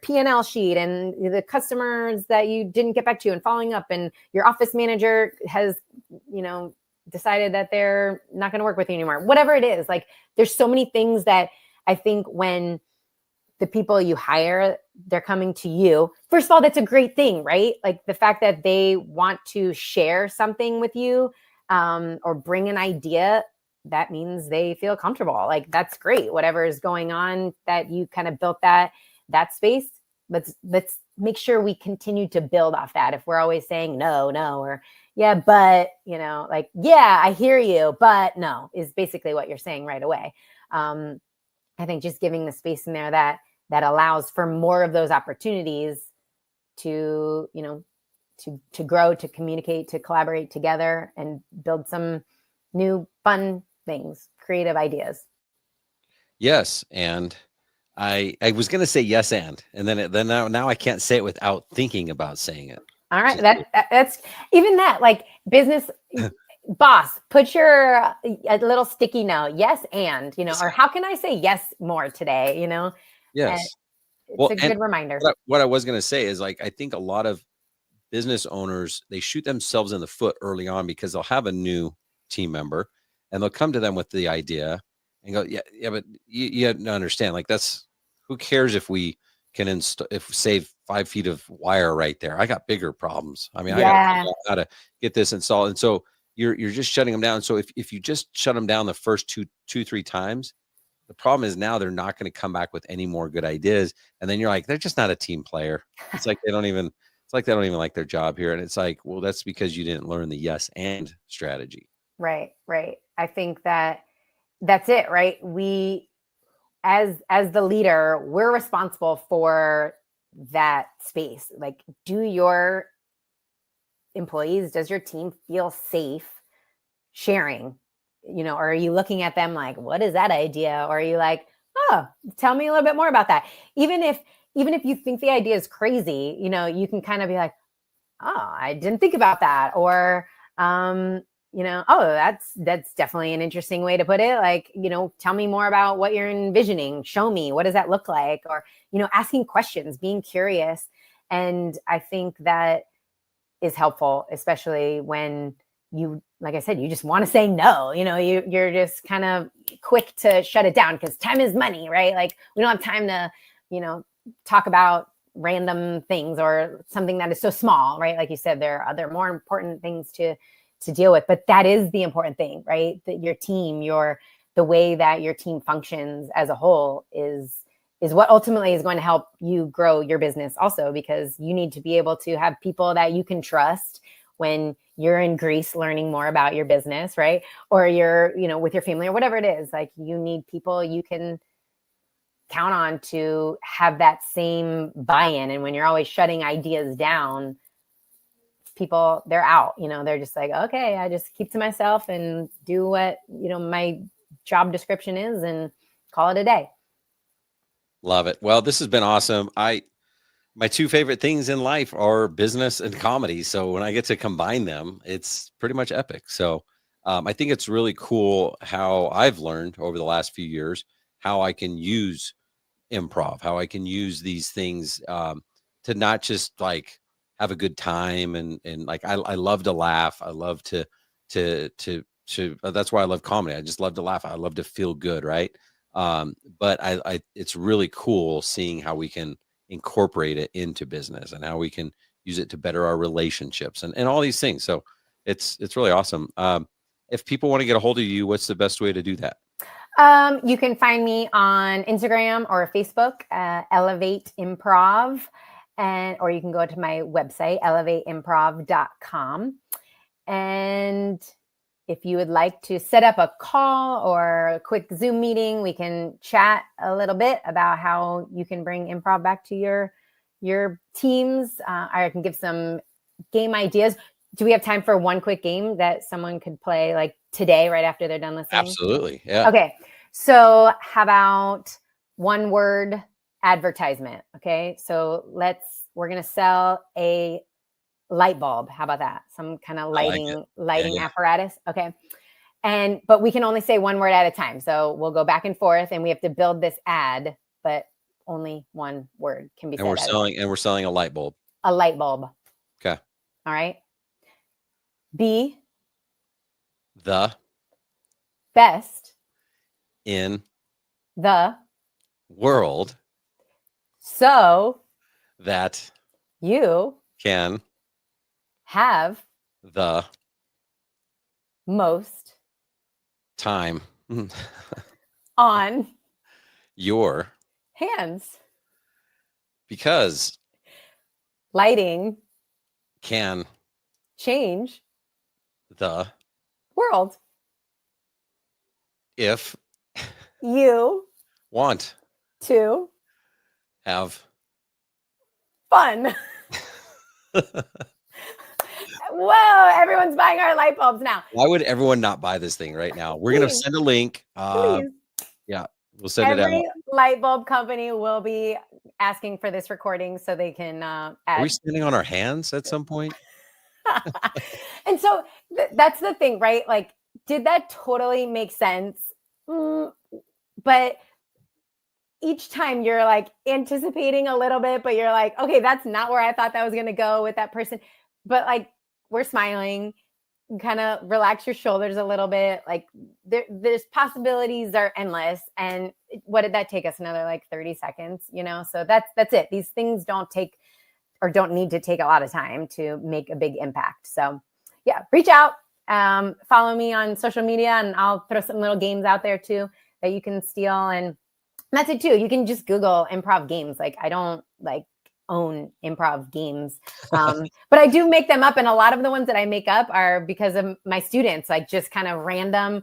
C: P&L sheet and the customers that you didn't get back to and following up, and your office manager has, decided that they're not going to work with you anymore. Whatever it is, like there's so many things that I think when the people you hire, they're coming to you. First of all, that's a great thing, right? Like the fact that they want to share something with you or bring an idea, that means they feel comfortable. Like that's great. Whatever is going on, that you kind of built that space. Let's make sure we continue to build off that. If we're always saying no, or yeah, but like, yeah, I hear you, but no, is basically what you're saying right away. I think just giving the space in there that allows for more of those opportunities to, to grow, to communicate, to collaborate together and build some new fun things, creative ideas.
B: Yes. And I was going to say yes. And then now I can't say it without thinking about saying it.
C: All right. That's even that, like business boss, put a little sticky note. Yes. And, or how can I say yes more today?
B: Yes.
C: It's a good reminder.
B: What I was going to say is, like, I think a lot of business owners, they shoot themselves in the foot early on because they'll have a new team member and they'll come to them with the idea and go, yeah, but you understand, like, who cares if we can save 5 feet of wire right there. I got bigger problems. I mean, I got to figure out how to get this installed. And so you're just shutting them down. So if you just shut them down the first two, 3 times, the problem is now they're not going to come back with any more good ideas. And then you're like, they're just not a team player. It's like they don't even like their job here. And it's like, well, that's because you didn't learn the yes and strategy.
C: Right. I think that's it, right? We, as the leader, we're responsible for that space. Like, do your employees, does your team feel safe sharing? Or are you looking at them like, what is that idea? Or are you like, oh, tell me a little bit more about that? Even if you think the idea is crazy, you can kind of be like, oh, I didn't think about that. Or, oh, that's definitely an interesting way to put it. Like, tell me more about what you're envisioning. Show me, what does that look like? Or, asking questions, being curious. And I think that is helpful, especially when you, like I said, you just want to say no. You're just kind of quick to shut it down because time is money, right? Like, we don't have time to, talk about random things or something that is so small, right? Like you said, there are other more important things to deal with, but that is the important thing, right? That your team, the way that your team functions as a whole is what ultimately is going to help you grow your business also, because you need to be able to have people that you can trust when you're in Greece learning more about your business, right? Or you're, with your family or whatever it is. Like, you need people you can count on to have that same buy-in. And when you're always shutting ideas down, people, they're out, they're just like, okay, I just keep to myself and do what, my job description is and call it a day.
B: Love it. Well, this has been awesome. My 2 favorite things in life are business and comedy. So when I get to combine them, it's pretty much epic. So I think it's really cool how I've learned over the last few years how I can use improv, how I can use these things to not just like have a good time and like I love to laugh. I love to that's why I love comedy. I just love to laugh. I love to feel good, right? But I it's really cool seeing how we can incorporate it into business and how we can use it to better our relationships and all these things. So it's really awesome. If people want to get a hold of you, what's the best way to do that?
C: You can find me on Instagram or Facebook, Elevate Improv, or you can go to my website, elevateimprov.com. And if you would like to set up a call or a quick Zoom meeting, we can chat a little bit about how you can bring improv back to your teams. I can give some game ideas. Do we have time for one quick game that someone could play like today, right after they're done listening?
B: Absolutely. Yeah.
C: Okay. So how about one word advertisement? Okay. So we're going to sell a light bulb. How about that? Some kind of lighting apparatus. Okay. But we can only say one word at a time. So we'll go back and forth and we have to build this ad, but only one word can be said.
B: And we're selling a light bulb.
C: A light bulb.
B: Okay.
C: All right. Be
B: the
C: best
B: in
C: the
B: world
C: so
B: that
C: you
B: can
C: have
B: the
C: most
B: time
C: on
B: your
C: hands,
B: because
C: lighting
B: can
C: change
B: the
C: world.
B: If
C: You
B: want
C: to
B: have
C: fun. Whoa, everyone's buying our light bulbs now.
B: Why would everyone not buy this thing right now? We're going to send a link.
C: Please.
B: Yeah, we'll send it out.
C: Every light bulb company will be asking for this recording so they can add.
B: Are we standing on our hands at some point?
C: And so that's the thing, right? Like, did that totally make sense? But each time you're like anticipating a little bit, but you're like, okay, that's not where I thought that was going to go with that person. But like, we're smiling. kind of relax your shoulders a little bit. Like there's possibilities are endless. And what did that take us? Another like 30 seconds, So that's it. These things don't need to take a lot of time to make a big impact. So yeah, reach out, follow me on social media, and I'll throw some little games out there too that you can steal. And that's it too. You can just Google improv games. Like I don't own improv games, but I do make them up. And a lot of the ones that I make up are because of my students, like just kind of random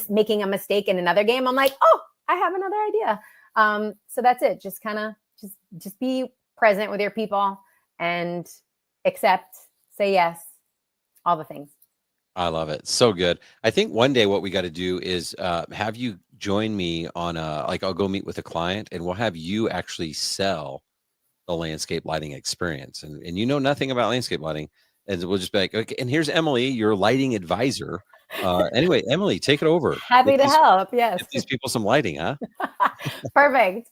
C: making a mistake in another game. I'm like, oh, I have another idea. So that's it. Just kind of just be present with your people and accept, say yes, all the things.
B: I love it. So good. I think one day what we got to do is have you join me on I'll go meet with a client and we'll have you actually sell the landscape lighting experience. And you know nothing about landscape lighting. And we'll just be like, okay, and here's Emily, your lighting advisor. Anyway, Emily, take it over.
C: Happy to help. Yes.
B: Get these people some lighting, huh?
C: Perfect.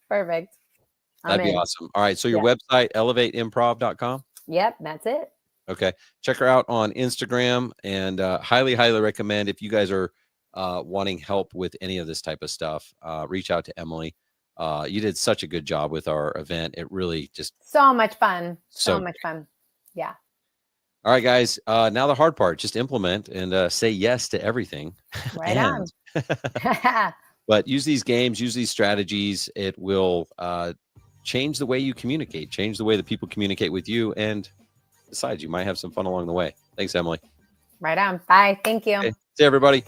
B: That'd be awesome. All right. So your website, elevateimprov.com.
C: Yep. That's it.
B: Okay. Check her out on Instagram, and highly, highly recommend if you guys are wanting help with any of this type of stuff, reach out to Emily. You did such a good job with our event. It really just
C: so much fun. So much fun. Yeah.
B: All right, guys. Now the hard part, just implement and say yes to everything.
C: Right on.
B: But use these games, use these strategies. It will change the way you communicate, change the way that people communicate with you. And besides, you might have some fun along the way. Thanks, Emily.
C: Right on. Bye. Thank you.
B: Okay. See everybody.